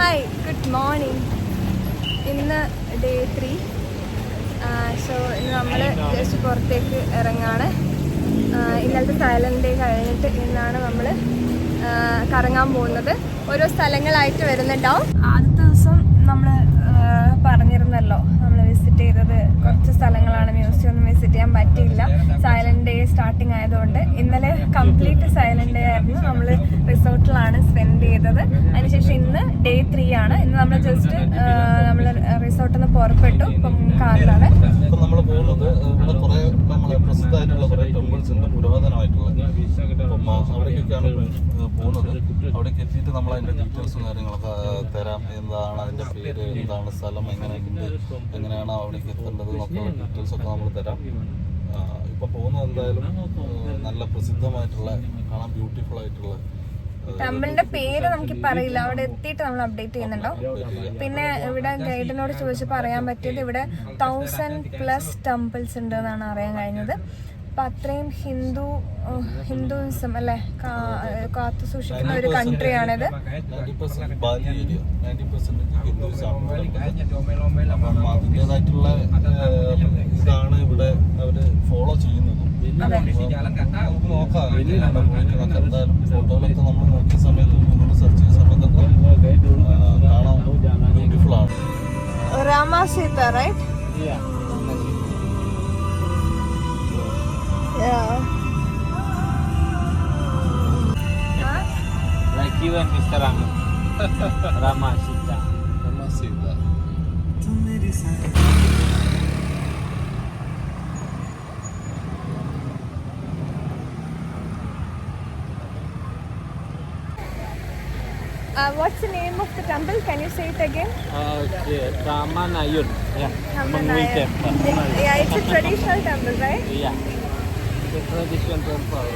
Hi, good morning. ഇന്ന് day 3. So ഇന്ന് നമ്മൾ ജസ്റ്റ് പുറത്തേക്ക് ഇറങ്ങാണ്. ഇന്നലത്തെ സൈലന്റ് ഡേ കഴിഞ്ഞിട്ട് ഇന്നാണ് നമ്മൾ കറങ്ങാൻ പോകുന്നത്. ഓരോ സ്ഥലങ്ങളായിട്ട് വരുന്നുണ്ടാവും. ആദ്യത്തെ ദിവസം നമ്മൾ പറഞ്ഞിരുന്നല്ലോ, നമ്മൾ വിസിറ്റ് ചെയ്തത് കുറച്ച് സ്ഥലങ്ങളാണ്. മ്യൂസിയം ഒന്നും വിസിറ്റ് ചെയ്യാൻ പറ്റിയില്ല, സൈലന്റ് ഡേ സ്റ്റാർട്ടിങ് ആയതുകൊണ്ട്. ഇന്നലെ കംപ്ലീറ്റ് സൈലന്റ് ഡേ ആയിരുന്നു. നമ്മൾ റിസോർട്ടിലാണ് സ്പെൻഡ് ചെയ്തത്. അതിനുശേഷം ഇന്ന് ഡേ 3 ആണ്. ഇന്ന് നമ്മൾ ജസ്റ്റ് നമ്മൾ റിസോർട്ടിൽ നിന്ന് പുറപ്പെട്ടു. ഇപ്പം കാറിലാണ് നമ്മൾ പോകുന്നത്. ഇവിടെ കുറെ നമ്മളെ പ്രസിദ്ധമായിട്ടുള്ള കുറെ ടെമ്പിൾസ് ഉണ്ട്, പുരാതനമായിട്ടുള്ള. അവിടേക്കൊക്കെയാണ് പോകുന്നത്. അവിടേക്ക് എത്തിയിട്ട് നമ്മൾ അതിന്റെ ഡീറ്റെയിൽസും കാര്യങ്ങളൊക്കെ തരാം. എന്താണ് അതിന്റെ പേര്, എന്താണ് സ്ഥലം, എങ്ങനെയാണ് അവിടേക്ക് എത്തേണ്ടത് എന്നൊക്കെയുള്ള ഡീറ്റെയിൽസ് ഒക്കെ നമ്മൾ തരാം. ഇപ്പൊ പോകുന്നത് എന്തായാലും നല്ല പ്രസിദ്ധമായിട്ടുള്ള, കാണാൻ ബ്യൂട്ടിഫുൾ ആയിട്ടുള്ള ടെമ്പിളിന്റെ പേര് നമുക്കിപ്പോൾ അറിയില്ല. അവിടെ എത്തിയിട്ട് നമ്മൾ അപ്ഡേറ്റ് ചെയ്യുന്നുണ്ടോ. പിന്നെ ഇവിടെ ഗൈഡിനോട് ചോദിച്ചപ്പോൾ അറിയാൻ പറ്റിയത് ഇവിടെ 1000+ ടെമ്പിൾസ് ഉണ്ട് എന്നാണ് അറിയാൻ കഴിഞ്ഞത്. അപ്പം അത്രയും ഹിന്ദുയിസം അല്ലേ കാത്തു സൂക്ഷിക്കുന്ന ഒരു കൺട്രിയാണിത്. 90% ബാലി ഏരിയ, 90% അപ്പം അതിൻ്റെതായിട്ടുള്ള ഇതാണ് ഇവിടെ അവര് ഫോളോ ചെയ്യുന്നത്. നമുക്ക് നോക്കാം എന്തായാലും. ഫോട്ടോയിലൊക്കെ നമ്മൾ നോക്കിയ സമയത്ത്, ഗൂഗിൾ സെർച്ച് ചെയ്യുന്ന സമയത്തൊക്കെ കാണാൻ ബ്യൂട്ടിഫുൾ ആണ്. രാമാസീത, right? Like you and Mr. Rama. Rama Sita. What's the name of the temple? Can you say it again? Ramanayun. Yeah. Ramanayun. Yeah, it's a traditional temple, right? Yeah. The traditional temple.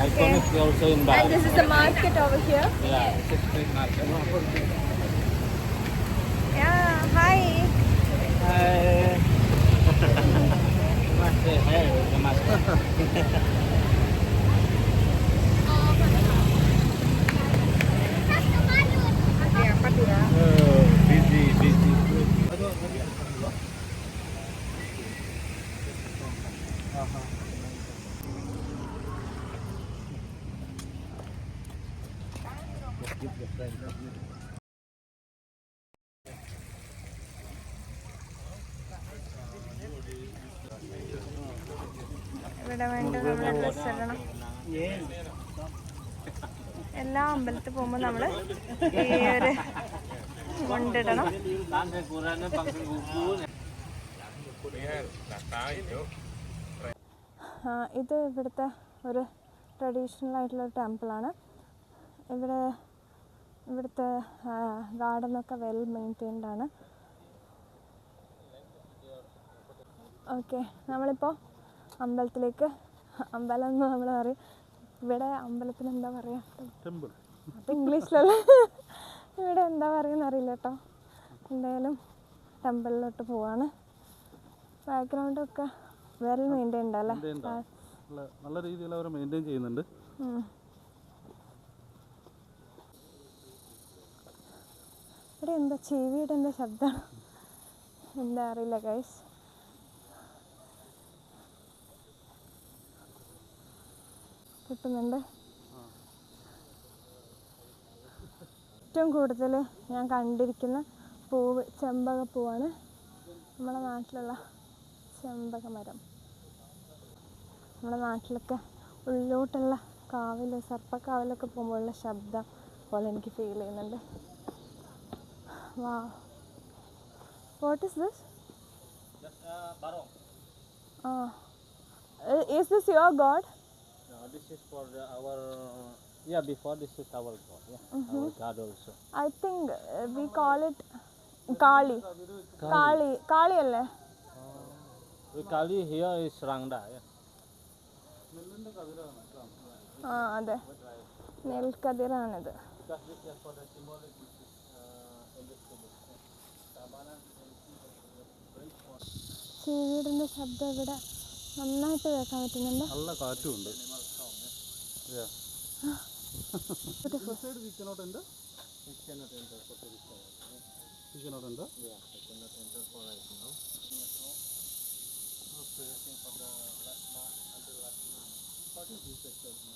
Iconic also in Bali. And this is the market over here. Yeah, it's a street market. Yeah, hi. Hi. Namaste. Hey, namaste. Busy. ഇവിടെ വേണ്ട നമ്മുടെ dress ഇടണം. എല്ലാ അമ്പലത്തിൽ പോകുമ്പോൾ നമ്മൾ ഈ ഒരു കൊണ്ടിടണം. ഇത് ഇവിടുത്തെ ഒരു ട്രഡീഷണൽ ആയിട്ടുള്ളൊരു ടെമ്പിളാണ്. ഇവിടുത്തെ ഗാർഡനൊക്കെ വെൽ മെയിൻറ്റെയിൻഡ് ആണ്. ഓക്കെ, നമ്മളിപ്പോൾ അമ്പലത്തിലേക്ക്, അമ്പലം എന്ന് നമ്മൾ പറയും, ഇവിടെ അമ്പലത്തിന് എന്താ പറയുക, അത് ഇംഗ്ലീഷിലല്ലേ, ഇവിടെ എന്താ പറയുക അറിയില്ല കേട്ടോ. എന്തായാലും ടെമ്പിളിലോട്ട് പോവാണ്. ബാക്ക്ഗ്രൗണ്ടൊക്കെ വെൽ മെയിൻറ്റെയിൻഡ് അല്ലേ, നല്ല രീതിയിൽ അവർ മെയിൻറ്റെയിൻ ചെയ്യുന്നുണ്ട്. ഇവിടെ എന്താ ചെവിയുടെ എന്താ ശബ്ദമാണ്, എന്താ അറിയില്ല ഗൈസ്. കിട്ടുന്നുണ്ട്. ഏറ്റവും കൂടുതൽ ഞാൻ കണ്ടിരിക്കുന്ന പൂവ് ചെമ്പകപ്പൂവാണ്. നമ്മുടെ നാട്ടിലുള്ള ചെമ്പകമരം. നമ്മുടെ നാട്ടിലൊക്കെ ഉള്ളിലോട്ടുള്ള കാവിൽ, സർപ്പക്കാവിലൊക്കെ പോകുമ്പോഴുള്ള ശബ്ദം പോലെ എനിക്ക് ഫീൽ ചെയ്യുന്നുണ്ട്. Wow. What is this? Barong. Is this your god? No, this is for our. Yeah, before this is our god. Yeah, our god also. I think we call it Kali. Kali alle. We Kali here is Rangda. Yeah. അതെ, നെൽക്കതിരാണിത്. Because this is for the symbolic. ചെവിയുടെ ശബ്ദം ഇവിടെ നന്നായിട്ട് കേൾക്കാൻ പറ്റുന്നുണ്ട്. നല്ല കാറ്റുമുണ്ട്. Beautiful. We cannot enter. You cannot enter? Yeah, I cannot enter for right now. Waiting for the last month until last month. What is this actually?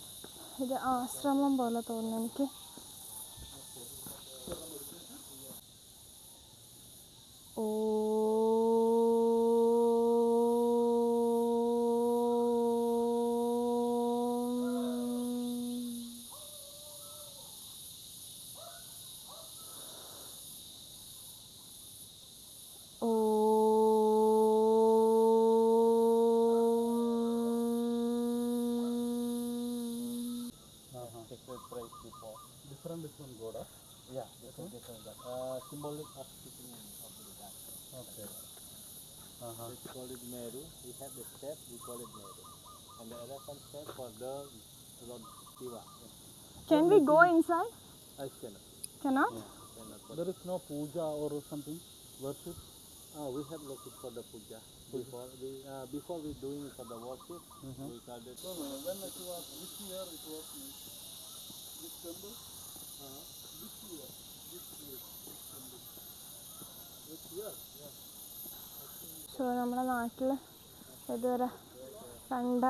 ഇത് ആശ്രമം പോലെ തോന്നുന്നു എനിക്ക്. ഓ Sacred price before. Different god. Yeah, different. Symbolic of keeping of the god. Okay. We call it Meru. We have the step, we call it Meru. And the elephant step for the Lord Shiva. Can we go inside? I cannot. Cannot? Cannot. There is no puja or something, worship? We have looked for the puja. Before we doing for the worship, we call it. When it was this year, it was this temple. This year, temple. This year, yeah. So നമ്മുടെ നാട്ടിൽ ഇതുവരെ കണ്ട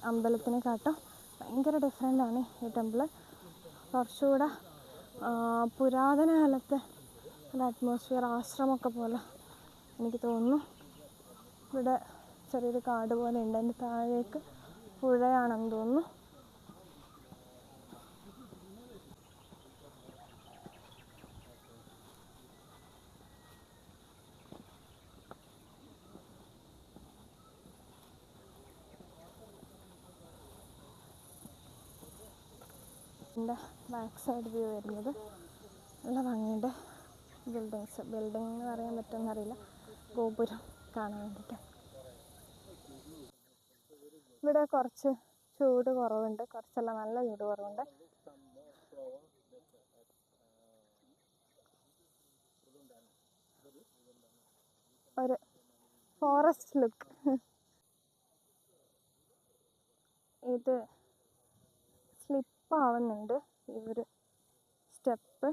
അമ്പലത്തിനെക്കാട്ടും ഭയങ്കര ഡിഫറെൻ്റാണ് ഈ temple. കുറച്ചുകൂടെ പുരാതന കാലത്തെ ഒരു അറ്റ്മോസ്ഫിയർ, ആശ്രമമൊക്കെ പോലെ എനിക്ക് തോന്നുന്നു. ഇവിടെ ചെറിയൊരു കാട് പോലെ ഉണ്ട്, അതിൻ്റെ താഴേക്ക് പുഴയാണെന്ന് തോന്നുന്നു. എൻ്റെ ബാക്ക് സൈഡ് വ്യൂ വരുന്നത് നല്ല ഭംഗിയുണ്ട്. ബിൽഡിംഗ് എന്ന് പറയാൻ പറ്റുമെന്നറിയില്ല, ഗോപുരം കാണാൻ വേണ്ടിയിട്ട്. ഇവിടെ കുറച്ച് ചൂട് കുറവുണ്ട്, കുറച്ചല്ല നല്ല ചൂട് കുറവുണ്ട്. ഒരു ഫോറസ്റ്റ് ലുക്ക്. ഇത് സ്ലിപ്പാവുന്നുണ്ട് ഈ ഒരു സ്റ്റെപ്പ്,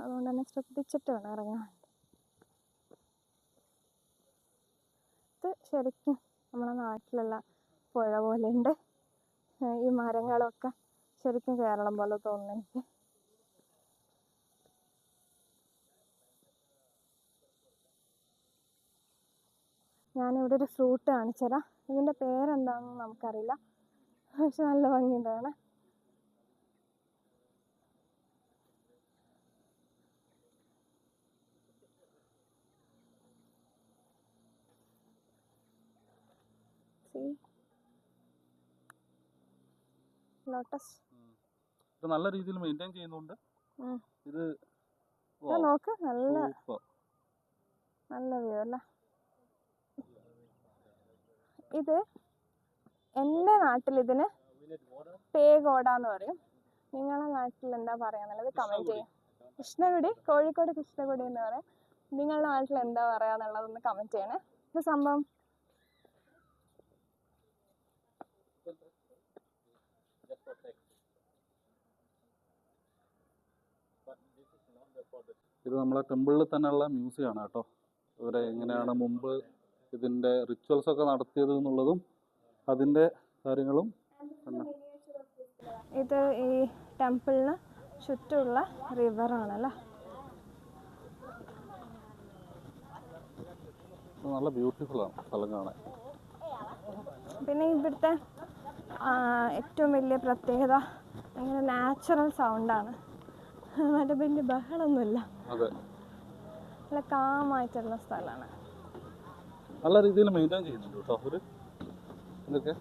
അതുകൊണ്ട് തന്നെ ശ്രദ്ധിച്ചിട്ട് വേണം ഇറങ്ങാൻ. ഇത് ശരിക്കും നമ്മുടെ നാട്ടിലുള്ള പുഴ പോലെ ഉണ്ട്. ഈ മരങ്ങളൊക്കെ ശരിക്കും കേരളം പോലെ തോന്നുന്നു എനിക്ക്. ഞാനിവിടെ ഒരു ഫ്രൂട്ട് കാണിച്ചു തരാം. ഇതിൻ്റെ പേരെന്താണെന്ന് നമുക്കറിയില്ല, പക്ഷെ നല്ല ഭംഗിയുണ്ട് കാണാൻ. ലോട്ടസ് ഇത് നല്ല രീതിയിൽ മെയിൻറ്റെയിൻ ചെയ്യുന്നുണ്ട്. ഇത് നോക്ക്, നല്ല വ്യൂ അല്ലേ. ഇത് എൻ്റെ നാട്ടിൽ ഇതിന് പേഗോഡാന്ന് പറയും. നിങ്ങളുടെ നാട്ടിൽ എന്താ പറയാന്നുള്ളത് കമൻറ്റ് ചെയ്യും. കൃഷ്ണകുടി, കോഴിക്കോട് കൃഷ്ണകുടി എന്ന് പറയും. നിങ്ങളുടെ നാട്ടിൽ എന്താ പറയാന്നുള്ളതൊന്ന് കമൻറ്റ് ചെയ്യണേ. ഇത് സംഭവം ഇത് നമ്മളെ ടെമ്പിളിൽ തന്നെയുള്ള മ്യൂസിയമാണ് കേട്ടോ. ഇവരെ എങ്ങനെയാണ് മുമ്പ് ഇതിൻ്റെ റിച്വൽസ് ഒക്കെ നടത്തിയത് എന്നുള്ളതും അതിൻ്റെ കാര്യങ്ങളും. ഇത് ഈ ടെമ്പിളിന് ചുറ്റുമുള്ള റിവറാണല്ലേ. നല്ല ബ്യൂട്ടിഫുൾ ആണ് സ്ഥലം കാണാൻ. പിന്നെ ഇവിടുത്തെ ഏറ്റവും വലിയ പ്രത്യേകത ഭയങ്കര നാച്ചുറൽ സൗണ്ടാണ്. മറ്റേ വലിയ ബഹളമൊന്നുമില്ല, നല്ല കാമായിട്ടുള്ള സ്ഥലമാണ്. നല്ല രീതിയിൽ മെയിൻറ്റെയിൻ ചെയ്യുന്നുണ്ട് കേട്ടോ അവര്. ഇതൊക്കെ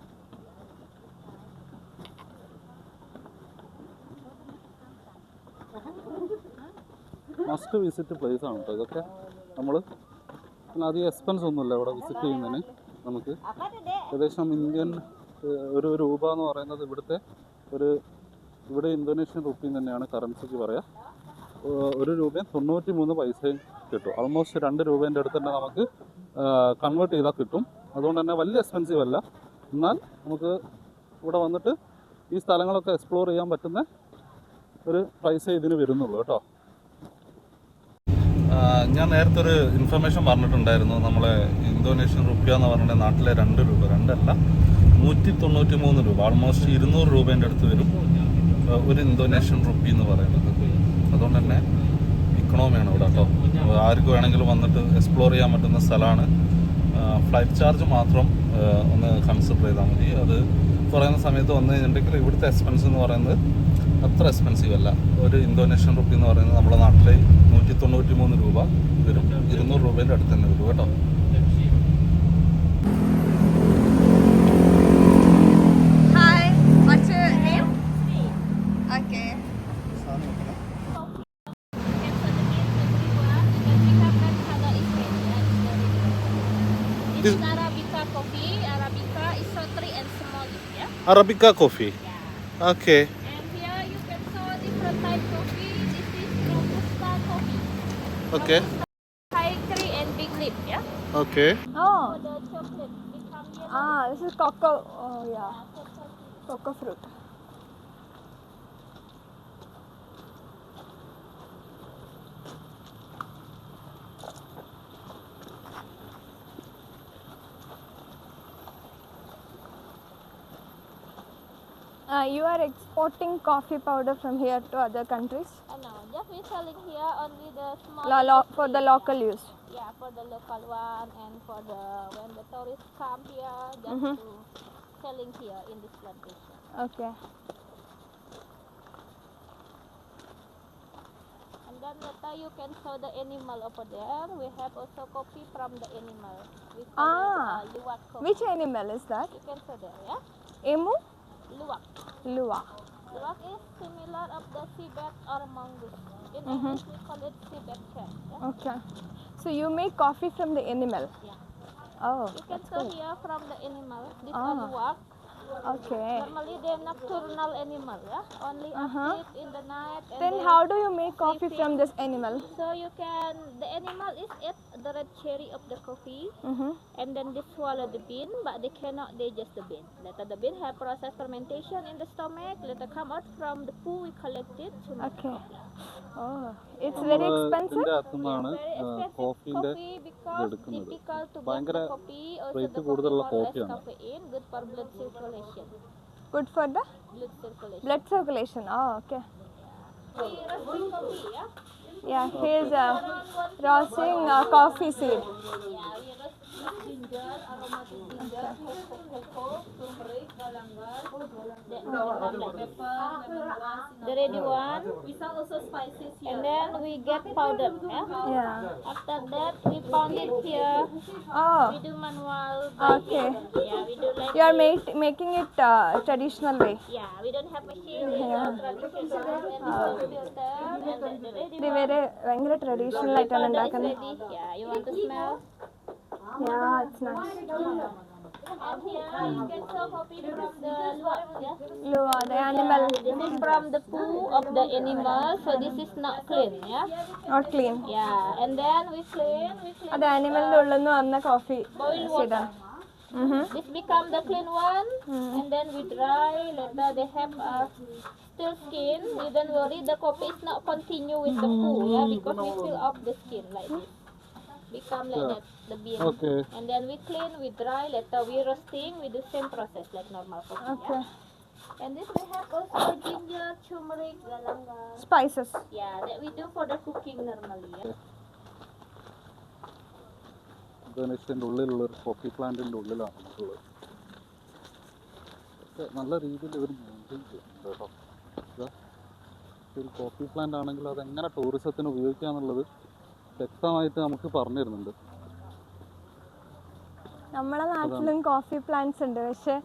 മസ്റ്റ് വിസിറ്റ് പ്ലേസ് ആണ് കേട്ടോ ഇതൊക്കെ. നമ്മൾ അധികം എക്സ്പെൻസ് ഒന്നുമില്ല ഇവിടെ വിസിറ്റ് ചെയ്യുന്നതിന്. നമുക്ക് ഏകദേശം ഇന്ത്യൻ ഒരു രൂപ എന്ന് പറയുന്നത് ഇവിടെ ഇന്തോനേഷ്യൻ റുപ്പി തന്നെയാണ് കറൻസിക്ക് പറയുക. 1 രൂപയും 93 പൈസയും കിട്ടും. ഓൾമോസ്റ്റ് 2 രൂപേൻ്റെ അടുത്ത് തന്നെ നമുക്ക് കൺവേർട്ട് ചെയ്താൽ കിട്ടും. അതുകൊണ്ട് തന്നെ വലിയ എക്സ്പെൻസീവ് അല്ല. എന്നാൽ നമുക്ക് ഇവിടെ വന്നിട്ട് ഈ സ്ഥലങ്ങളൊക്കെ എക്സ്പ്ലോർ ചെയ്യാൻ പറ്റുന്ന ഒരു പൈസ ഇതിന് വരുന്നുള്ളൂ കേട്ടോ. ഞാൻ നേരത്തെ ഒരു ഇൻഫർമേഷൻ പറഞ്ഞിട്ടുണ്ടായിരുന്നു. നമ്മളെ ഇന്തോനേഷ്യൻ റുപ്യ എന്ന് പറഞ്ഞ നാട്ടിലെ 2 രൂപ, 2 അല്ല 193 രൂപ, ആൾമോസ്റ്റ് 200 രൂപേൻ്റെ അടുത്ത് വരും ഒരു ഇന്തോനേഷ്യൻ റുപ്പി എന്ന് പറയുന്നത്. അതുകൊണ്ട് തന്നെ ഇക്കണോമിയാണ് ഇവിടെ കേട്ടോ. ആർക്ക് വേണമെങ്കിലും വന്നിട്ട് എക്സ്പ്ലോർ ചെയ്യാൻ പറ്റുന്ന സ്ഥലമാണ്. ഫ്ലൈറ്റ് ചാർജ് മാത്രം ഒന്ന് കൺസിഡർ ചെയ്താൽ മതി. അത് പറയുന്ന സമയത്ത് വന്നു കഴിഞ്ഞിട്ടുണ്ടെങ്കിൽ ഇവിടുത്തെ എക്സ്പെൻസ് എന്ന് പറയുന്നത് അത്ര എക്സ്പെൻസീവ് അല്ല. ഒരു ഇന്തോനേഷ്യൻ റുപ്പി എന്ന് പറയുന്നത് നമ്മുടെ നാട്ടിലെ 193 രൂപ വരും, 200 രൂപേൻ്റെ അടുത്ത് തന്നെ വരും കേട്ടോ. Hi, what's your name? Okay. This is Arabica coffee. Arabica is shortly and small leaf, yeah. Arabica coffee. Okay. And here you can saw different type coffee. This is Robusta coffee. Okay. High tree and big leaf, yeah. Okay. Oh. For the chocolate become yellow. This is cocoa. Oh yeah, cocoa fruit. You are exporting coffee powder from here to other countries? No, just we selling here only the small. For the local use. Yeah, for the local one and for the when the tourists come here, just to selling here in this plantation. Okay. And then later you can show the animal over there. We have also coffee from the animal. We call it luwak coffee. Which animal is that? You can show there, yeah. Emu? Luwak. Lua. Luwak is similar of the seabed or mongoose. In English we call it seabed cat. Yeah? Okay. So you make coffee from the animal? Yeah. Oh, You can that's show good. here from the animal. This are luwak. Okay. Normally they're nocturnal animal, yeah. Only asleep in the night. And Then they- how do you make coffee from this animal? So you can, the animal is eat the red cherry of the coffee, and then they swallow the bean, but they cannot digest the bean. Later the bean have process fermentation in the stomach. Later come out from the poo we collected to make Okay. coffee. Oh, it's very expensive. ഇതിൻ്റെ അകത്തുനിന്നാണ് Very expensive കോഫീൻ്റെ coffee because difficult to get ഭയങ്കര the coffee. Also rate the കൂടുതലുള്ള coffee more less കോഫിയാണ്. caffeine, good for blood circulation. Good for the Blood circulation. blood circulation. Oh, okay. We roasting coffee, yeah. Yeah, here's roasting coffee seed. Yeah, we roast ginger, aromatic ginger, cocoa, turmeric, galangal, black pepper, the ready one. We sell also spices here. And then we get powder, yeah. Yeah. After that, we pound it here. Oh, We do manual. okay. Yeah, we do like. You are making it traditional way. Yeah, we don't have machine. We do traditional and this one filter and then the ready ഇത് one. വരെ ഭയങ്കര traditional ആയിട്ടാണ് Powder is ഉണ്ടാക്കുന്നത്. ready. Yeah, you want to smell? Yeah, it's nice. And here you can sell coffee from the luwak, yeah. Lua, the animal, This is from the poo of the animal, so this is not clean, yeah. not clean. Yeah, and then we clean. അത് ആനിമലിന്റെ ഉള്ളിൽ നിന്ന് വന്ന coffee Boil water. This become the clean one, and then we dry. Later they have still skin. We don't worry, the coffee is not continue with the poo, yeah, because we fill up the skin like this. Become like that, the bean. Okay. And then we clean, we dry. Later we roasting. We do same process like normal coffee. Okay. Yeah? And this we have also ginger, turmeric, galangal. Spices. Yeah, that we do for the cooking normally. Yeah. ഇന്തോനേഷ്യൻ്റെ ഉള്ളിലുള്ള ഒരു coffee പ്ലാന്റിൻ്റെ ഉള്ളിലാണ് നമുക്കുള്ളത്. നല്ല രീതിയിൽ ഇവർ maintain ചെയ്യുന്നുണ്ട് കേട്ടോ. ഒരു കോഫി പ്ലാന്റ് ആണെങ്കിൽ അതെങ്ങനെ ടൂറിസത്തിന് ഉപയോഗിക്കുക എന്നുള്ളത് വ്യക്തമായിട്ട് നമുക്ക് പറഞ്ഞു തരുന്നുണ്ട്. നമ്മളെ നാട്ടിലും കോഫി പ്ലാന്റ്സ് ഉണ്ട്, പക്ഷെ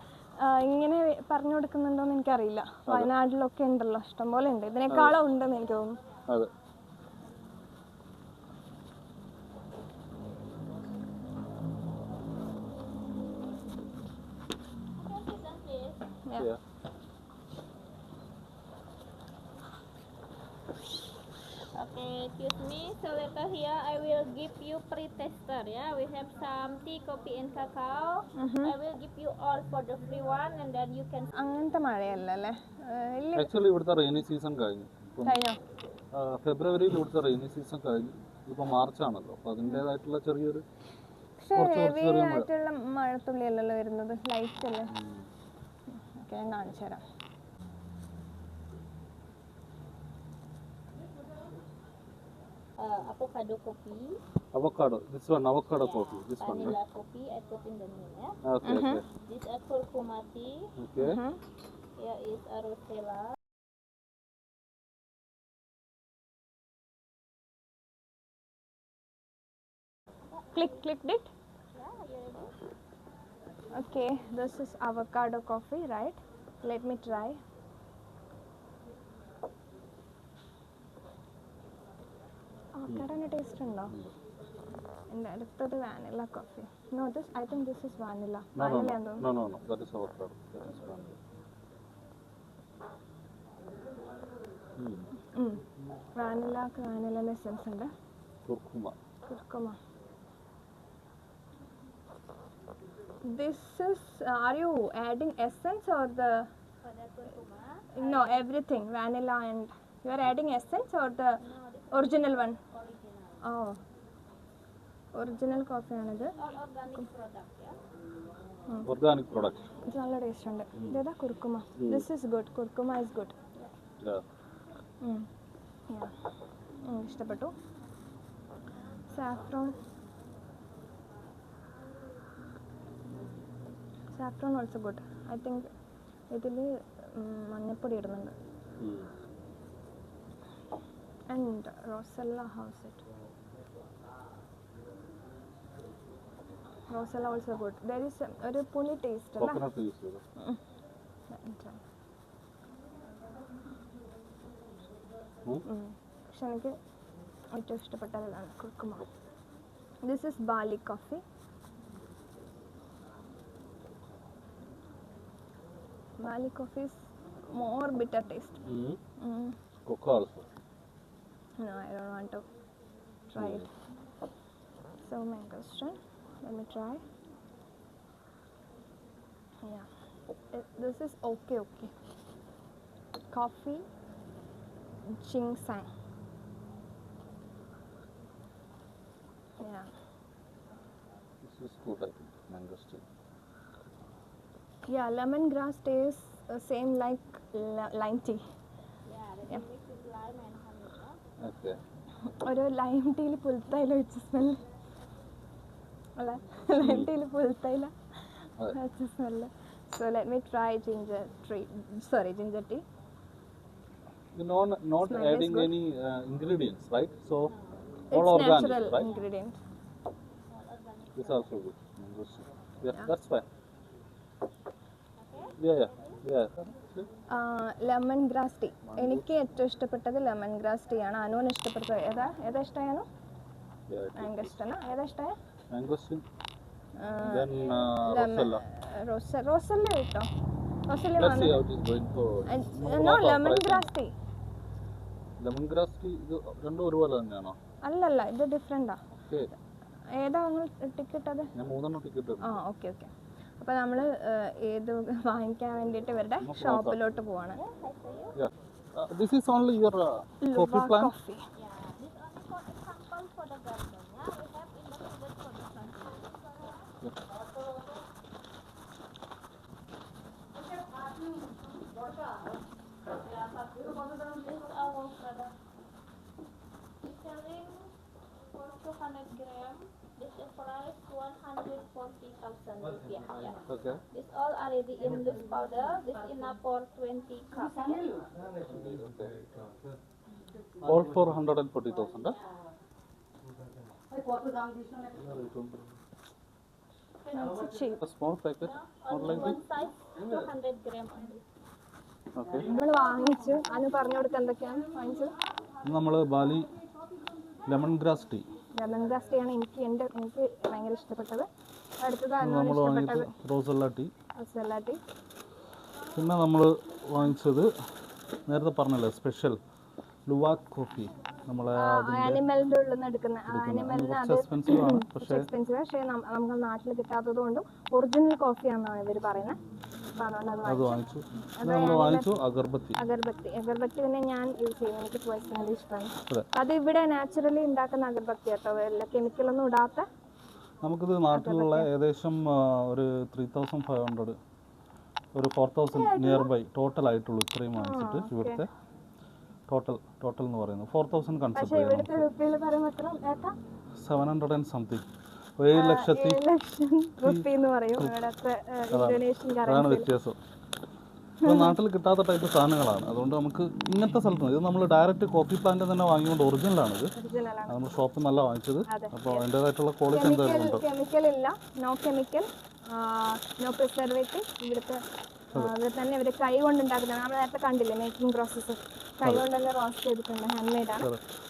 ഇങ്ങനെ പറഞ്ഞു കൊടുക്കുന്നുണ്ടോന്ന് എനിക്കറിയില്ല. വയനാട്ടിലൊക്കെ ഉണ്ടല്ലോ, ഇഷ്ടംപോലെ ഉണ്ട്. ഇതിനേക്കാളും ഉണ്ടെന്ന് എനിക്ക് തോന്നുന്നു. അതെ. Yeah. Okay, excuse me. So later here I will give you pre-tester. Yeah, we have some tea, coffee, and cacao. I will give you all for the free one, and then you can. അങ്ങനത്തെ മഴയല്ല അല്ലേ? ഇല്ല, actually ഇവിടുത്തെ rainy season കഴിഞ്ഞു. കഴിഞ്ഞോ? ഫെബ്രുവരിയിൽ ഇവിടുത്തെ rainy season കഴിഞ്ഞു. ഇപ്പോൾ മാർച്ചാണല്ലോ, അപ്പോൾ അതിൻ്റേതായിട്ടുള്ള ചെറിയൊരു പക്ഷേ ഹെവി ആയിട്ടുള്ള മഴത്തുള്ളി അല്ലല്ലോ വരുന്നത്, ലൈറ്റ് അല്ലേ. ഓക്കെ, ഞാൻ കാണിച്ചു തരാം. Avocado coffee, avocado. This one, avocado coffee. This one. vanilla coffee, I put in the middle. Okay, okay. This is curcuma tea. Okay. Here is Rosella. Clicked it. Okay, this is avocado coffee, right? Let me try. Avocado taste undo? And അടുത്തത് vanilla coffee. No, I think this is vanilla. No. That is avocado. That is vanilla. Vanilla essence ഉണ്ട്. Curcuma. This is, are you adding essence or the, no, everything, vanilla, and you are adding essence or the original one? Oh, original coffee ആണത്. All organic product, yeah. Organic product. ഇത് നല്ല taste ഉണ്ട്. ഇതേതാ കുർക്കുമ. This is good. കുർക്കുമ is good. Yeah. ഇഷ്ടപ്പെട്ടു. Saffron also good. I think ഇതിൽ മഞ്ഞപ്പൊടി ഇടുന്നുണ്ട്. And Rosella, how's it? Rosella also good. There is ഒരു പുളി ടേസ്റ്റ് അല്ല. Coconut use ചെയ്തു. പക്ഷെ എനിക്ക് ഏറ്റവും ഇഷ്ടപ്പെട്ടത് ഇതാണ് കുർക്കുമ. This is Bali coffee. Bali coffee is more bitter taste. Cocoa also. No, I don't want to try it. So my question, let me try. Yeah, this is okay. Coffee ginseng. Yeah. This is good, I think. Mangosteen. Yeah, lemongrass tastes same like lime tea. Yeah, mix with lime and honey, yeah. Okay. ഒരു lime ടീയിൽ പുൽത്തൈല വെച്ച smell അല്ല, lime ടീയിൽ പുൽത്തൈല വെച്ച smell. So let me try ginger tea. You're not adding any ingredients, right? So all It's organic, natural right? ingredient. This also good. Mangosteen. Yeah, that's fine. Yeah. Lemon grass tea. എനിക്ക് ഏറ്റവും ഇഷ്ടപ്പെട്ടത് lemon grass tea ആണ്. അനുവിന് ഇഷ്ടപ്പെട്ടത് ഏതാ ഇഷ്ടമായിരുന്നു? Mangosteen. ഏതാ ഇഷ്ടമായ? Mangosteen. Then Rosella. റോസല്ല കിട്ടോ? Rosella Let's see how it is going for. No, lemon grass tea. Lemongrass tea ഇത് രണ്ടും ഒരുപോലെ തന്നെയാണോ? അല്ലല്ല, ഇത് ഡിഫറെൻ്റാ. Okay. ഏതാ നിങ്ങൾ ടിക്കറ്റ് അത്? ഞാൻ 3 ടിക്കറ്റ്. ഓക്കെ. അപ്പോൾ നമ്മൾ ഏത് വാങ്ങിക്കാൻ വേണ്ടിയിട്ട് ഇവരുടെ ഷോപ്പിലോട്ട് പോവാണ്. This is only your coffee plant? Coffee. Yeah, this only for example for the garden, yeah. We have in the season for the plant. This is our product. It's selling for 200 gram. This is price 140,000 rupiah. Yeah. Okay. This all already in loose powder. This enough for 20 cups. All for 140,000. It's cheap. A small packet. Only one size, 200 gram only. Okay. നമ്മൾ വാങ്ങിച്ചു. അനു പറഞ്ഞു കൊടുക്കുക എന്തൊക്കെയാണ് വാങ്ങിച്ചത്. നമ്മൾ Bali lemon grass tea. Lemon grass tea ആണ് എനിക്ക് ഭയങ്കര ഇഷ്ടപ്പെട്ടത്. അടുത്തത് അനുവിന് നമ്മൾ ഇഷ്ടപ്പെട്ടത് വാങ്ങിയത് റോസല്ല ടീ. റോസല്ല ടീ. പിന്നെ നമ്മൾ വാങ്ങിച്ചത് നേരത്തെ പറഞ്ഞല്ലോ സ്പെഷ്യൽ ലുവാക് കോഫി. നമ്മളെ ആനിമലിന്റെ ഉള്ളിൽ നിന്ന് എടുക്കുന്ന ആനിമലിന് അത് എക്സ്പെൻസീവ് ആണ്, പക്ഷേ എക്സ്പെൻസീവ്. പക്ഷേ നമുക്ക് നാട്ടിൽ കിട്ടാത്തത് കൊണ്ടും ഒറിജിനൽ കോഫിയാണെന്നാണ് ഇവർ പറയുന്നത്. അപ്പോൾ അതുകൊണ്ട് അത് വാങ്ങിച്ചു. നമ്മൾ വാങ്ങിച്ചു അഗർബത്തി. അഗർബത്തി പിന്നെ ഞാൻ യൂസ് ചെയ്യും, എനിക്ക് പേഴ്സണലി ഇഷ്ടമാണ്. അത് ഇവിടെ നാച്ചുറലി ഉണ്ടാക്കുന്ന അഗർബത്തി കേട്ടോ, വല്ല കെമിക്കലൊന്നും ഇടാത്ത. നമുക്കിത് നാട്ടിലുള്ള ഏകദേശം ഒരു 3500 ഒരു 4000 നിയർ ബൈ ടോട്ടൽ ആയിട്ടുള്ളൂ. ഇത്രയും വാങ്ങിച്ചിട്ട് ഇവിടുത്തെ ടോട്ടൽ എന്ന് പറയുന്നത് 4000 കൺസെപ്റ്റ് ചെയ്യുന്നു. 700 and something, 7,00,000 അതാണ് വ്യത്യാസം. ഇപ്പോൾ നാട്ടിൽ കിട്ടാത്ത ടൈപ്പ് സാധനങ്ങളാണ്. അതുകൊണ്ട് നമുക്ക് ഇങ്ങനത്തെ സ്ഥലത്ത് ഇത് നമ്മൾ ഡയറക്റ്റ് കോഫി പ്ലാന്റ് തന്നെ വാങ്ങിക്കൊണ്ട് ഒറിജിനലാണിത്. നമ്മൾ ഷോപ്പിൽ നല്ല വാങ്ങിച്ചത്. അപ്പോൾ അതിൻ്റേതായിട്ടുള്ള ക്വാളിറ്റി എന്തായാലും ഉണ്ട്. കെമിക്കൽ ഇല്ല, നോ കെമിക്കൽ, നോ പ്രിസർവേറ്റീവ്. ഇവിടെ തന്നെ ഇവർ കൈ കൊണ്ട് ഉണ്ടാക്കുന്നത്. നമ്മൾ നേരത്തെ കണ്ടില്ലേ മേക്കിംഗ് പ്രോസസ്സ്, കൈ കൊണ്ട് തന്നെ റോസ്റ്റ് ചെയ്തിട്ടുണ്ട്, ഹാൻഡ് മെയ്ഡാണ്.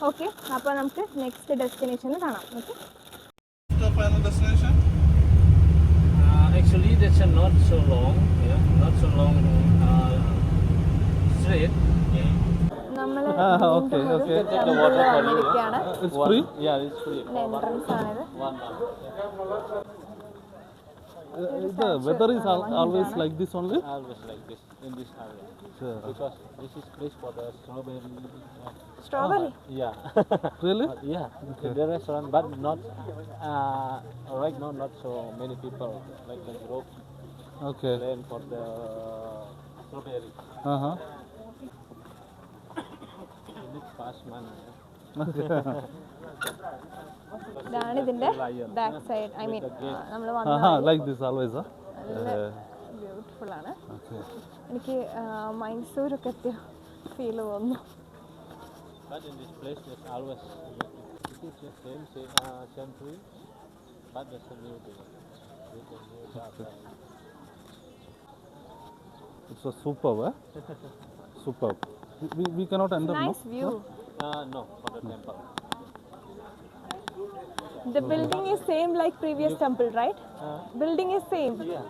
ഓക്കെ, അപ്പോൾ നമുക്ക് നെക്സ്റ്റ് ഡെസ്റ്റിനേഷനിൽ കാണാം. Okay, final destination? Actually, that's not so long, not so long straight. നമ്മൾ It's free? Yeah, it's free. Entrance ആണിത്. The weather is always like this only? Always like this in this area. Because this is place for the strawberry. Strawberry? Yeah. Really? Yeah. The restaurant, but not right now. Not so many people like the group. Okay. Land for the strawberry. You need fast money. ഇതാണ് ഇതിന്റെ back side. I mean നമ്മൾ like this always, huh? നല്ല beautiful ആണ്. എനിക്ക് മൈസൂരൊക്കെ എത്തിയ feel തോന്നുന്നു. But in this place, there's always it is the same tree, but there's a new thing. It's a superb, eh? Superb. We cannot enter. Nice view. No, for the temple. The building is same like previous temple, right? Building is same. Yeah.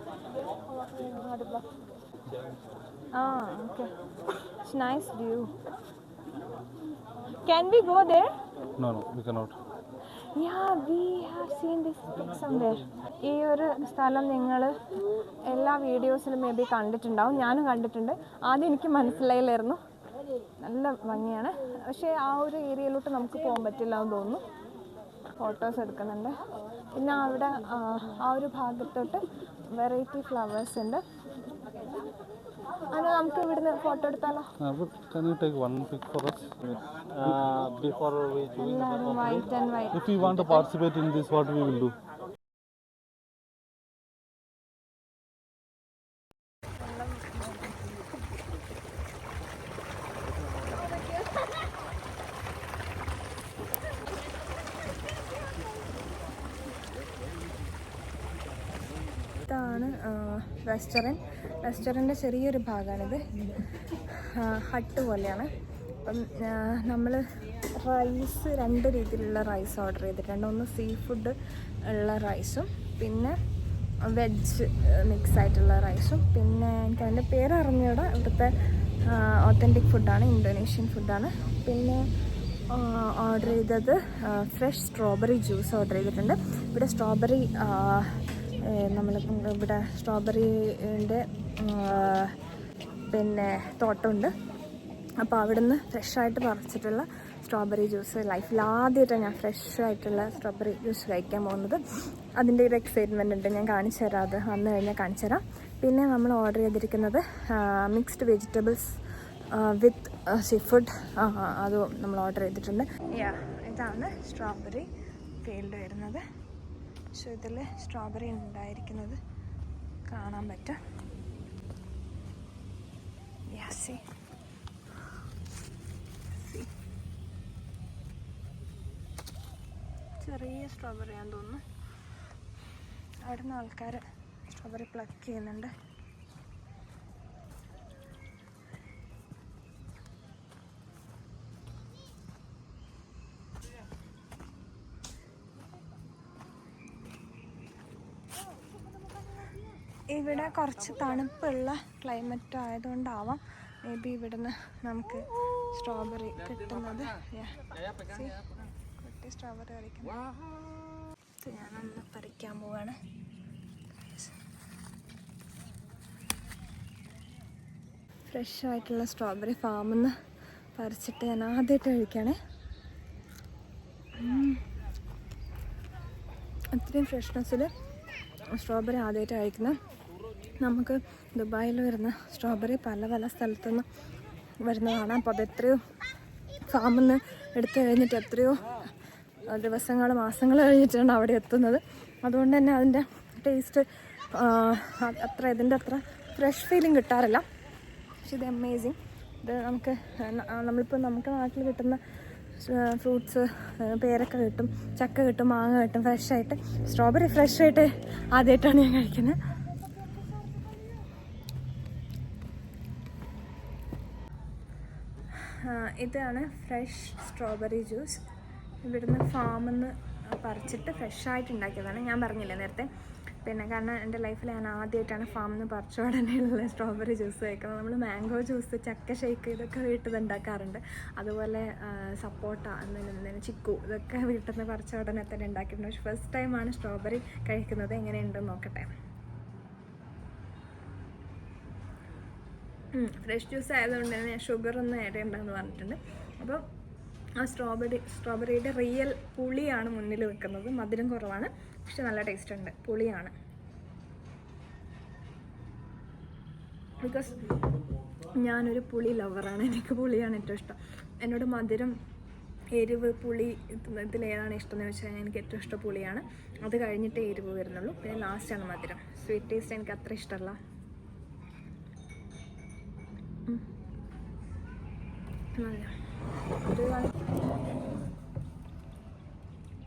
Okay. It's nice view. Can we go there? No, we cannot. Yeah, we have seen this pic somewhere. ഈ ഒരു സ്ഥലം നിങ്ങൾ എല്ലാ വീഡിയോസിലും may be കണ്ടിട്ടുണ്ടാവും, ഞാനും കണ്ടിട്ടുണ്ട്. ആദ്യം എനിക്ക് മനസ്സിലായില്ലായിരുന്നു. നല്ല ഭംഗിയാണ്, പക്ഷേ ആ ഒരു ഏരിയയിലോട്ട് നമുക്ക് പോകാൻ പറ്റില്ല എന്ന് തോന്നുന്നു. ഫോട്ടോസ് എടുക്കുന്നുണ്ട്. പിന്നെ അവിടെ ആ ഒരു ഭാഗത്തോട്ട് വെറൈറ്റി ഫ്ലവേഴ്സ് ഉണ്ട്. അത് നമുക്ക് ഇവിടുന്ന് ഫോട്ടോ എടുത്താലോ? Can you take one pic for us? Before we do white and white. If we want to participate in this, what we will do? ഇതാണ് റെസ്റ്റോറൻറ്റിൻ്റെ ചെറിയൊരു ഭാഗമാണിത്. ഹട്ട് പോലെയാണ്. അപ്പം നമ്മൾ റൈസ് 2 രീതിയിലുള്ള റൈസ് ഓർഡർ ചെയ്തിട്ടുണ്ട്. ഒന്ന് സീ ഫുഡ് ഉള്ള റൈസും പിന്നെ വെജ് മിക്സ് ആയിട്ടുള്ള റൈസും. പിന്നെ എനിക്ക് അതിൻ്റെ പേര് അറിഞ്ഞൂടെ. ഇവിടുത്തെ ഒത്തൻറ്റിക് ഫുഡാണ്, ഇന്തോനേഷ്യൻ ഫുഡാണ്. പിന്നെ ഓർഡർ ചെയ്തത് ഫ്രഷ് സ്ട്രോബെറി ജ്യൂസ് ഓർഡർ ചെയ്തിട്ടുണ്ട്. ഇവിടെ സ്ട്രോബെറി നമ്മൾ ഇവിടെ സ്ട്രോബെറിൻ്റെ പിന്നെ തോട്ടമുണ്ട്. അപ്പോൾ അവിടുന്ന് ഫ്രഷായിട്ട് പറിച്ചിട്ടുള്ള സ്ട്രോബെറി ജ്യൂസ്, ലൈഫിൽ ആദ്യമായിട്ടാണ് ഞാൻ ഫ്രഷായിട്ടുള്ള സ്ട്രോബെറി ജ്യൂസ് കഴിക്കാൻ പോകുന്നത്. അതിൻ്റെ ഒരു എക്സൈറ്റ്മെൻ്റ് ഉണ്ട്. ഞാൻ കാണിച്ചു തരാം, അത് വന്നു കഴിഞ്ഞാൽ കാണിച്ചു തരാം. പിന്നെ നമ്മൾ ഓർഡർ ചെയ്തിരിക്കുന്നത് മിക്സ്ഡ് വെജിറ്റബിൾസ് വിത്ത് സീ ഫുഡ്, അതും നമ്മൾ ഓർഡർ ചെയ്തിട്ടുണ്ട്. ഇതാണ് സ്ട്രോബെറി ഫീൽഡ് വരുന്നത്. പക്ഷേ ഇതിൽ സ്ട്രോബെറി ഉണ്ടായിരിക്കുന്നത് കാണാൻ പറ്റും. സി ചെറിയ സ്ട്രോബെറിയാന്ന് തോന്നുന്നു. അവിടെ നിന്ന് ആൾക്കാർ സ്ട്രോബെറി പ്ലക്ക് ചെയ്യുന്നുണ്ട്. ഇവിടെ കുറച്ച് തണുപ്പുള്ള ക്ലൈമറ്റ് ആയതുകൊണ്ടാവാം മേ ബി ഇവിടുന്ന് നമുക്ക് സ്ട്രോബെറി കിട്ടുന്നത്. കുട്ടി സ്ട്രോബെറി കഴിക്കുന്നത് ഞാനൊന്ന് പറിക്കാൻ പോവാണ്. ഫ്രഷ് ആയിട്ടുള്ള സ്ട്രോബെറി ഫാമിൽ നിന്ന് പറിച്ചിട്ട് ഞാൻ ആദ്യമായിട്ട് കഴിക്കുകയാണേ. അത്രയും ഫ്രഷ്നെസ്സിൽ സ്ട്രോബെറി ആദ്യമായിട്ട് കഴിക്കുന്നത്. നമുക്ക് ദുബായിൽ വരുന്ന സ്ട്രോബെറി പല പല സ്ഥലത്തുനിന്ന് വരുന്നതാണ്. അപ്പോൾ അത് എത്രയോ ഫാമിൽ നിന്ന് എടുത്തു കഴിഞ്ഞിട്ട് എത്രയോ ദിവസങ്ങൾ മാസങ്ങൾ കഴിഞ്ഞിട്ടാണ് അവിടെ എത്തുന്നത്. അതുകൊണ്ട് തന്നെ അതിൻ്റെ ടേസ്റ്റ് അത്ര ഇതിൻ്റെ അത്ര ഫ്രഷ് ഫീലിംഗ് കിട്ടാറില്ല. പക്ഷെ ഇത് അമേസിങ്. ഇത് നമുക്ക് നാട്ടിൽ കിട്ടുന്ന ഫ്രൂട്ട്സ്, പേരക്ക കിട്ടും, ചക്ക കിട്ടും, മാങ്ങ കിട്ടും ഫ്രഷായിട്ട്. സ്ട്രോബെറി ഫ്രഷായിട്ട് ആദ്യമായിട്ടാണ് ഞാൻ കഴിക്കുന്നത്. ഇതാണ് ഫ്രഷ് സ്ട്രോബെറി ജ്യൂസ്. ഇവിടുന്ന് ഫാമിൽ നിന്ന് പറിച്ചിട്ട് ഫ്രഷായിട്ട് ഉണ്ടാക്കിയതാണ്. ഞാൻ പറഞ്ഞില്ലേ നേരത്തെ. പിന്നെ കാരണം എൻ്റെ ലൈഫിൽ ഞാൻ ആദ്യമായിട്ടാണ് ഫാമിൽ നിന്ന് പറിച്ച ഉടനെയുള്ള സ്ട്രോബെറി ജ്യൂസ് കഴിക്കുന്നത്. നമ്മൾ മാംഗോ ജ്യൂസ്, ചക്ക ഷേക്ക് ഇതൊക്കെ വീട്ടിൽ ഉണ്ടാക്കാറുണ്ട്. അതുപോലെ സപ്പോട്ട, ചിക്കു ഇതൊക്കെ വീട്ടിൽ നിന്ന് പറിച്ച ഉടനെ തന്നെ ഉണ്ടാക്കിയിട്ടുണ്ട്. പക്ഷെ ഫസ്റ്റ് ടൈമാണ് സ്ട്രോബെറി കഴിക്കുന്നത്. എങ്ങനെയുണ്ടെന്ന് നോക്കട്ടെ. ഫ്രഷ് ജ്യൂസ് ആയതുകൊണ്ട് തന്നെ ഷുഗറൊന്നും ആഡ് ചെയ്യണ്ടെന്ന് പറഞ്ഞിട്ടുണ്ട്. അപ്പോൾ ആ സ്ട്രോബെറിയുടെ റിയൽ പുളിയാണ് മുന്നിൽ വെക്കുന്നത്. മധുരം കുറവാണ്, പക്ഷെ നല്ല ടേസ്റ്റ് ഉണ്ട്. പുളിയാണ്. ബിക്കോസ് ഞാനൊരു പുളി ലവറാണ്. എനിക്ക് പുളിയാണ് ഏറ്റവും ഇഷ്ടം. എന്നോട് മധുരം, എരിവ്, പുളി ഇതിലേതാണ് ഇഷ്ടം എന്ന് വെച്ചാൽ എനിക്ക് ഏറ്റവും ഇഷ്ടം പുളിയാണ്. അത് കഴിഞ്ഞിട്ടേ എരിവ് വരുന്നുള്ളൂ. പിന്നെ ലാസ്റ്റാണ് മധുരം. സ്വീറ്റ് ടേസ്റ്റ് എനിക്ക് അത്ര ഇഷ്ടമല്ല.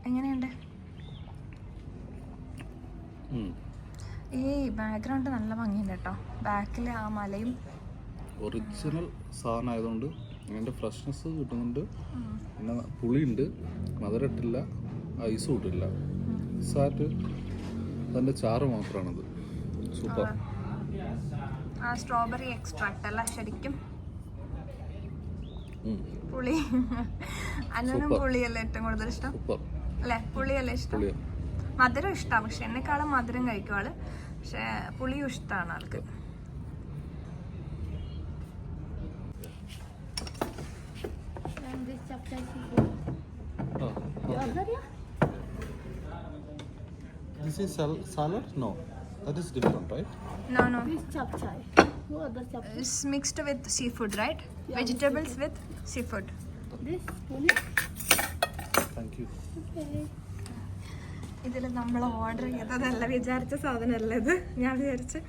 എങ്ങനെയുണ്ട്? ഈ ബാക്ക്ഗ്രൗണ്ട് നല്ല ഭംഗിയുണ്ട് കേട്ടോ. ബാക്കിൽ ആ മലയും ഒറിജിനൽ സാധനം ആയതുകൊണ്ട് അതിൻ്റെ ഫ്രഷ്നെസ് കിട്ടുന്നുണ്ട്. പിന്നെ പുളിയുണ്ട്, മധുരമിട്ടില്ല, ഐസും ഇട്ടില്ല. സാറ്റ് അതിൻ്റെ ചാറ് മാത്രമാണത്. സൂപ്പർ. ആ സ്ട്രോബെറി എക്സ്ട്രാക്ട് അല്ല ശരിക്കും പുളി. അന്നും പുളിയല്ലേ ഏറ്റവും കൂടുതൽ ഇഷ്ടം അല്ലേ? പുളിയല്ലേ ഇഷ്ടം? മധുരം ഇഷ്ടമാണ്, പക്ഷെ എന്നെക്കാളും മധുരം കഴിക്കും ആള്. പക്ഷെ പുളിയും ഇഷ്ടമാണ് ആൾക്ക്. This is salad? No, that is different, right? No. This chapchai. No other chapchai. It's mixed with seafood, right? Yeah, vegetables with seafood. This puli. Thank you. Okay. ഇതിൽ നമ്മൾ ഓർഡർ ചെയ്തതല്ല, വിചാരിച്ച സാധനമല്ല ഇത്. ഞാൻ വിചാരിച്ച്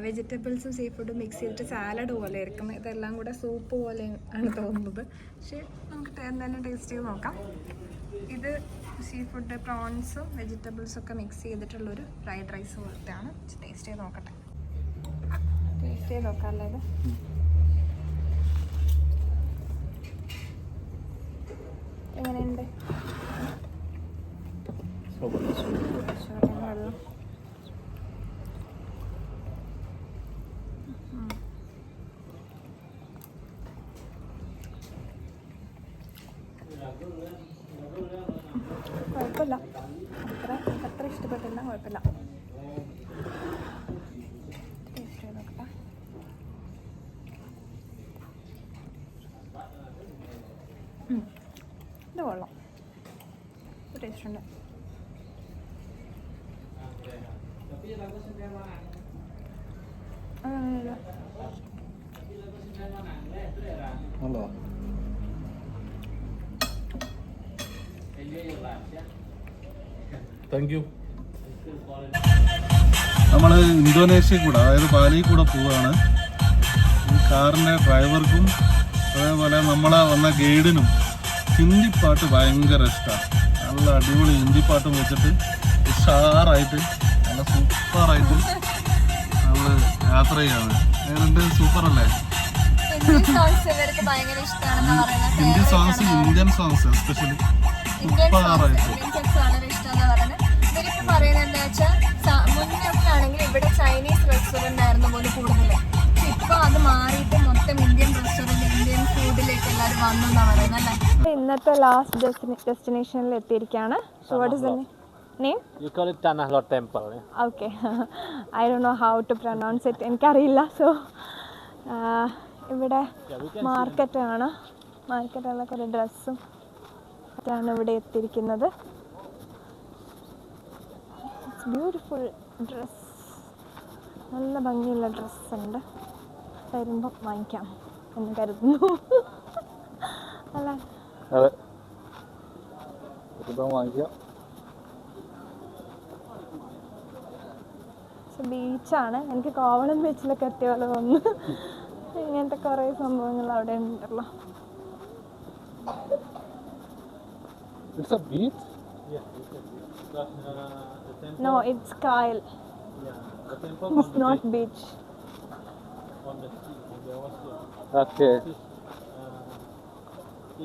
വെജിറ്റബിൾസും സീ ഫുഡും മിക്സ് ചെയ്തിട്ട് സാലഡ് പോലെ ഇരിക്കുന്നത്. ഇതെല്ലാം കൂടെ സൂപ്പ് പോലെ ആണ് തോന്നുന്നത്. പക്ഷേ നമുക്ക് എന്തായാലും ടേസ്റ്റ് ചെയ്ത് നോക്കാം. ഇത് സീ ഫുഡ്, പ്രോൺസും വെജിറ്റബിൾസും ഒക്കെ മിക്സ് ചെയ്തിട്ടുള്ളൊരു ഫ്രൈഡ് റൈസ് പോലത്തെയാണ്. ടേസ്റ്റ് ചെയ്ത് നോക്കട്ടെ. ടേസ്റ്റ് ചെയ്ത് നോക്കാം അല്ലേ ഇത്? എങ്ങനെയുണ്ട്? കുഴപ്പമില്ല, അത്ര ഇഷ്ടപ്പെട്ടില്ല. കുഴപ്പമില്ല. ടേസ്റ്റ് ചെയ്ത് നോക്കട്ടെ. ഇത് കൊള്ളാം, ടേസ്റ്റ് ഉണ്ട്. Thank you. നമ്മൾ ഇന്തോനേഷ്യയിൽ കൂടെ, അതായത് ബാലിയിൽ കൂടെ പോവുകയാണ്. ഈ കാറിൻ്റെ ഡ്രൈവർക്കും അതേപോലെ നമ്മളെ വന്ന ഗൈഡിനും ഹിന്ദി പാട്ട് ഭയങ്കര ഇഷ്ടമാണ്. നല്ല അടിപൊളി ഹിന്ദി പാട്ടും വെച്ചിട്ട് ഉഷാറായിട്ട് നല്ല സൂപ്പറായിട്ട് നമ്മൾ യാത്ര ചെയ്യാണ്. ഏതുണ്ട്? സൂപ്പർ അല്ലേ? Hindi songs, Indian songs especially സൂപ്പറായിട്ട്. മുന്നൊക്കെ ആണെങ്കിൽ ഇവിടെ ചൈനീസ് റെസ്റ്റോറൻ്റ് ആയിരുന്നു പോലും കൂടുതൽ. ഇപ്പൊ അത് മാറിയിട്ട് മൊത്തം ഇന്ത്യൻ റെസ്റ്റോറൻറ്റ്, ഇന്ത്യൻ ഫുഡിലേക്ക് എല്ലാവരും വന്നെന്നാണ് പറയുന്നത് അല്ലേ? ഇന്നത്തെ ലാസ്റ്റ് ഡെസ്റ്റിനേഷനിൽ എത്തിയിരിക്കുകയാണ്. So what is the name? You call it Tanah Lot Temple. Okay, I don't know how to pronounce it. എനിക്കറിയില്ല. സോ ഇവിടെ മാർക്കറ്റാണ്. മാർക്കറ്റുള്ള കുറേ ഡ്രസ്സും ആണ് ഇവിടെ എത്തിയിരിക്കുന്നത്. ബ്യൂട്ടിഫുൾ ഡ്രസ്, നല്ല ഭംഗിയുള്ള ഡ്രസ്സുണ്ട്. വരുമ്പോൾ വാങ്ങിക്കാം എന്ന് കരുതുന്നു. അല്ല ബീച്ചാണ്. എനിക്ക് കോവളം ബീച്ചിലൊക്കെ എത്തിയ പോലെ തോന്നുന്നു. ഇങ്ങനത്തെ കുറേ സംഭവങ്ങൾ അവിടെ ഉണ്ടല്ലോ. It's a beach? Yeah, it's a beach. But, the temple, No, it's Kyle. yeah, the temple It's not beach. on the sea, on the ocean. Okay. This is,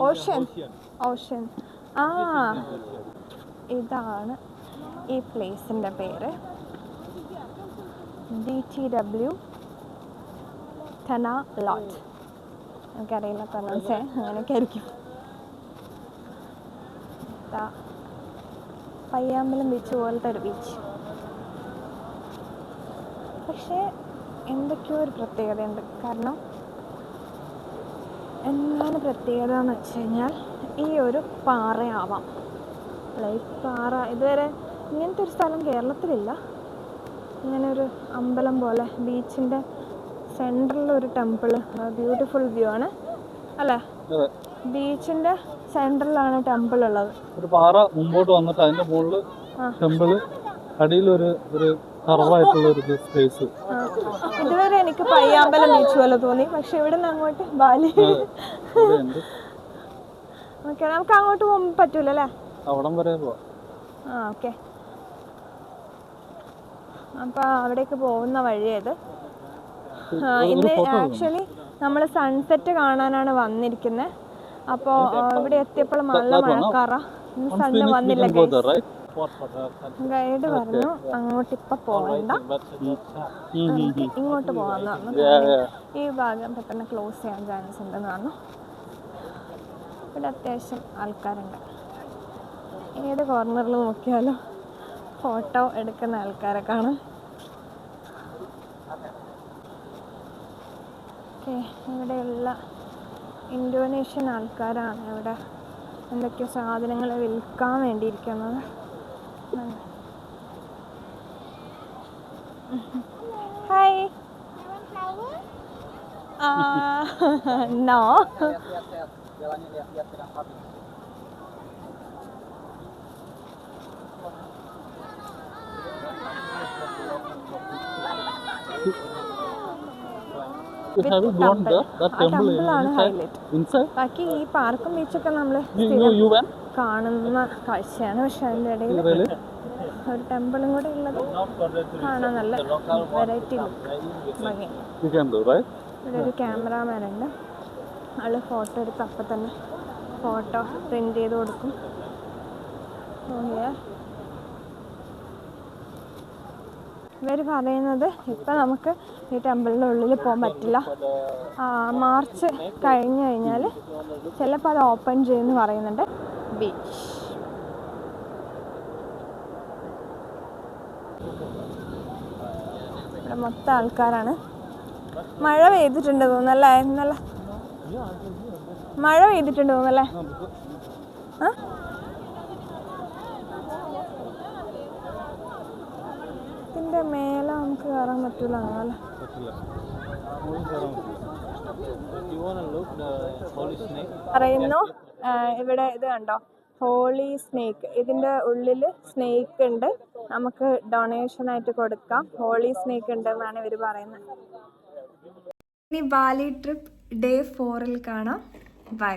Ocean. Ocean. Ocean. ആ, Ocean. ഇതാണ് ഈ പ്ലേസിൻ്റെ പേര്. DTW Tana Lot. എനിക്കറിയില്ല pronounce അങ്ങനെയൊക്കെ ആയിരിക്കും. Payyambalam beach പോലത്തെ ഒരു beach. പക്ഷേ എന്തൊക്കെയോ ഒരു പ്രത്യേകതയുണ്ട്. കാരണം എന്താണ് പ്രത്യേകത എന്ന് വെച്ച് കഴിഞ്ഞാൽ ഈ ഒരു പാറയാവാം. ലൈക്ക് പാറ ഇതുവരെ ഇങ്ങനത്തെ ഒരു സ്ഥലം കേരളത്തിലില്ല. ഇങ്ങനെ ഒരു അമ്പലം പോലെ ബീച്ചിൻ്റെ സെൻറ്ററിലൊരു ടെമ്പിൾ. ബ്യൂട്ടിഫുൾ വ്യൂ ആണ് അല്ലേ? ബീച്ചിൻ്റെ സെൻറ്ററിലാണ് ടെമ്പിൾ ഉള്ളത്. ഒരു പാറ മുമ്പോട്ട് വന്നിട്ട് അതിന്റെ മുകളിൽ ടെമ്പിള്, അടിയിലൊരു കർവായിട്ടുള്ള ഒരു സ്പേസ്. ഇതുവരെ എനിക്ക് പയ്യാമ്പലം ബീച്ച് പോലെ തോന്നി. പക്ഷെ ഇവിടെ നിന്ന് അങ്ങോട്ട് ബാലി. ഓക്കെ, നമുക്ക് അങ്ങോട്ട് പോകാൻ പറ്റൂലല്ലേ? അവിടം വരെ പോവാം. ആ ഓക്കെ. അപ്പം അവിടേക്ക് പോകുന്ന വഴിയത്. ഇന്ന് ആക്ച്വലി നമ്മൾ സൺസെറ്റ് കാണാനാണ് വന്നിരിക്കുന്നത്. അപ്പോൾ ഇവിടെ എത്തിയപ്പോൾ നല്ല മഴക്കാറാ. ഇന്ന് സൺഡേ വന്നില്ല. ഗൈഡ് പറഞ്ഞു അങ്ങോട്ട് ഇപ്പം പോകണ്ട, ഇങ്ങോട്ട് പോകാമെന്ന് പറഞ്ഞു. ഈ ഭാഗം പെട്ടെന്ന് ക്ലോസ് ചെയ്യാൻ ചാൻസ് ഉണ്ടെന്ന് പറഞ്ഞു. ഇവിടെ അത്യാവശ്യം ആൾക്കാരുണ്ട്. ഏത് കോർണറിൽ നോക്കിയാലും ഫോട്ടോ എടുക്കുന്ന ആൾക്കാരെ കാണാം. ഓക്കെ, ഇവിടെയുള്ള ഇന്തോനേഷ്യൻ ആൾക്കാരാണ് ഇവിടെ എന്തൊക്കെയോ സാധനങ്ങൾ വിൽക്കാൻ വേണ്ടിയിരിക്കുന്നത്. ഹായ്. നോ. ടെമ്പിളാണ് ഹൈലൈറ്റ്. ബാക്കി ഈ പാർക്കും ബീച്ചൊക്കെ നമ്മൾ കാണുന്ന കാഴ്ചയാണ്. പക്ഷെ അതിൻ്റെ ഇടയിൽ ഒരു ടെമ്പിളും കൂടെ ഉള്ളത് കാണാൻ നല്ല വെറൈറ്റി ഭംഗി. ഇവിടെ ഒരു ക്യാമറാമാൻ ഉണ്ട്. ആള് ഫോട്ടോ എടുത്ത് അപ്പം തന്നെ ഫോട്ടോ പ്രിന്റ് ചെയ്ത് കൊടുക്കും. ഇവർ പറയുന്നത് ഇപ്പം നമുക്ക് ഈ ടെമ്പിളിൻ്റെ ഉള്ളിൽ പോകാൻ പറ്റില്ല. മാർച്ച് കഴിഞ്ഞ് കഴിഞ്ഞാൽ ചിലപ്പോൾ അത് ഓപ്പൺ ചെയ്യുമെന്ന് പറയുന്നുണ്ട്. ബീച്ച് ഇവിടെ മൊത്തം ആൾക്കാരാണ്. മഴ പെയ്തിട്ടുണ്ട് തോന്നല്ലേ? ഇന്നലെ മഴ പെയ്തിട്ടുണ്ട് തോന്നല്ലേ? ഇതിൻ്റെ മേലെ നമുക്ക് കയറാൻ പറ്റൂല. അങ്ങനെ പറയുന്നു. ഇവിടെ ഇത് കണ്ടോ, ഹോളി സ്നേക്ക്. ഇതിൻ്റെ ഉള്ളിൽ സ്നേക്ക് ഉണ്ട്, നമുക്ക് ഡൊണേഷനായിട്ട് കൊടുക്കാം. ഹോളി സ്നേക്ക് ഉണ്ടെന്നാണ് ഇവർ പറയുന്നത്. ഇനി ബാലി ട്രിപ്പ് ഡേ 4 കാണാം. ബൈ.